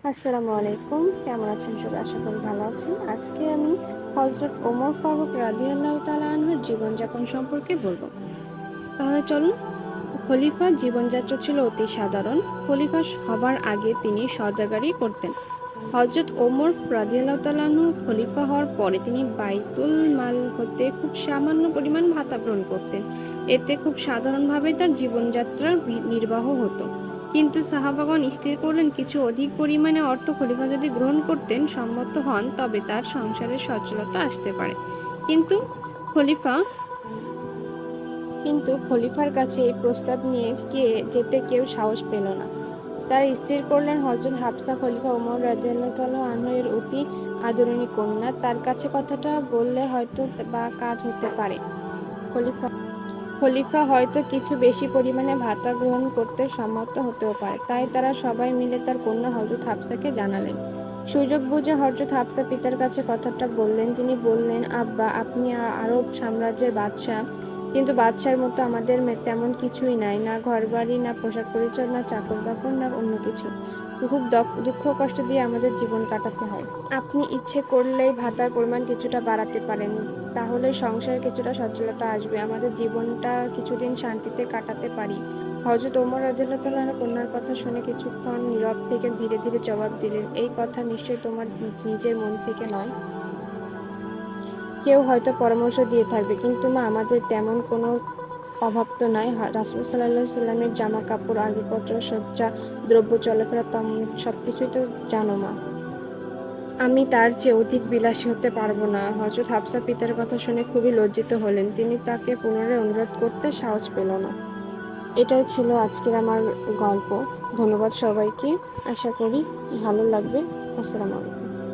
আসসালামু আলাইকুম। কেমন আছেন সবাই? আশা করি ভালো আছেন। আজকে আমি হযরত ওমর ফারুক রাদিয়াল্লাহু তাআলা আনহুর জীবনযাপন সম্পর্কে বলব। তাহলে চলুন। খলিফা জীবনযাত্রা ছিল অতি সাধারণ। খলিফা হবার আগে তিনি সওদাগরি করতেন। হযরত ওমর রাদিয়াল্লাহু তাআলা আনহু খলিফা হওয়ার পরে তিনি বাইতুল মাল হতে খুব সামান্য পরিমাণ ভাতা গ্রহণ করতেন। এতে খুব সাধারণভাবে তার জীবনযাত্রা নির্বাহ হতো। কিন্তু সাহাবাগণ স্থির করলেন কিছু অধিক পরিমাণে অর্থ খলিফা যদি গ্রহণ করতেন সম্মত হন তবে তার সংসারে সচ্ছলতা আসতে পারে। কিন্তু খলিফা কিন্তু খলিফার কাছে এই প্রস্তাব নিয়ে যেতে কেউ সাহস পেল না। তারা স্থির করলেন হযরত হাফসা খলিফা ওমর রাদিয়াল্লাহু তাআলা আনহু এর অতি আদরণী কন্যা। তার কাছে কথাটা বললে হয়তো বা কাজ হতে পারে। খলিফা খলিফা হয়তো কিছু বেশি পরিমাণে ভাতা গ্রহণ করতে সম্মত হতেও পারে। তাই তারা সবাই মিলে তার কন্যা হযরত হাফসাকে জানালেন। সুযোগ বুঝে হযরত হাফসা পিতার কাছে কথাটা বললেন। তিনি বললেন, আব্বা, আপনি আরব সাম্রাজ্যের বাদশাহ, কিন্তু বাদশার মতো আমাদের তেমন কিছুই নাই, না ঘরবাড়ি, না পোশাক পরিচ্ছদ, না চাকর বাকর, না অন্য কিছু। খুব দুঃখ কষ্ট দিয়ে আমাদের জীবন কাটাতে হয়। আপনি ইচ্ছে করলেই ভাতার পরিমাণ কিছুটা বাড়াতে পারেন। তাহলে সংসারে কিছুটা সচ্ছলতা আসবে, আমাদের জীবনটা কিছুদিন শান্তিতে কাটাতে পারি। হযরত ওমর রাদিয়াল্লাহু তাআলা আনহু কন্যার কথা শুনে কিছুক্ষণ নীরব থেকে ধীরে ধীরে জবাব দিলেন, এই কথা নিশ্চয়ই তোমার নিজের মন থেকে নয়। কেউ হয়তো পরামর্শ দিয়ে থাকবে, কিন্তু মা, আমাদের তেমন কোনো অভাব তো নাই। রাসূল সাল্লাল্লাহু আলাইহি সাল্লামের জামা কাপড়, আসবাবপত্র, সজ্জা দ্রব্য, চলাফেরা সবকিছুই তো জানো মা। আমি তার চেয়ে অধিক বিলাসী হতে পারব না। হযরত হাফসা পিতার কথা শুনে খুবই লজ্জিত হলেন। তিনি তাকে পুনরায় অনুরোধ করতে সাহস পেল না। এটাই ছিল আজকের আমার গল্প। ধন্যবাদ সবাইকে। আশা করি ভালো লাগবে। আসসালামু আলাইকুম।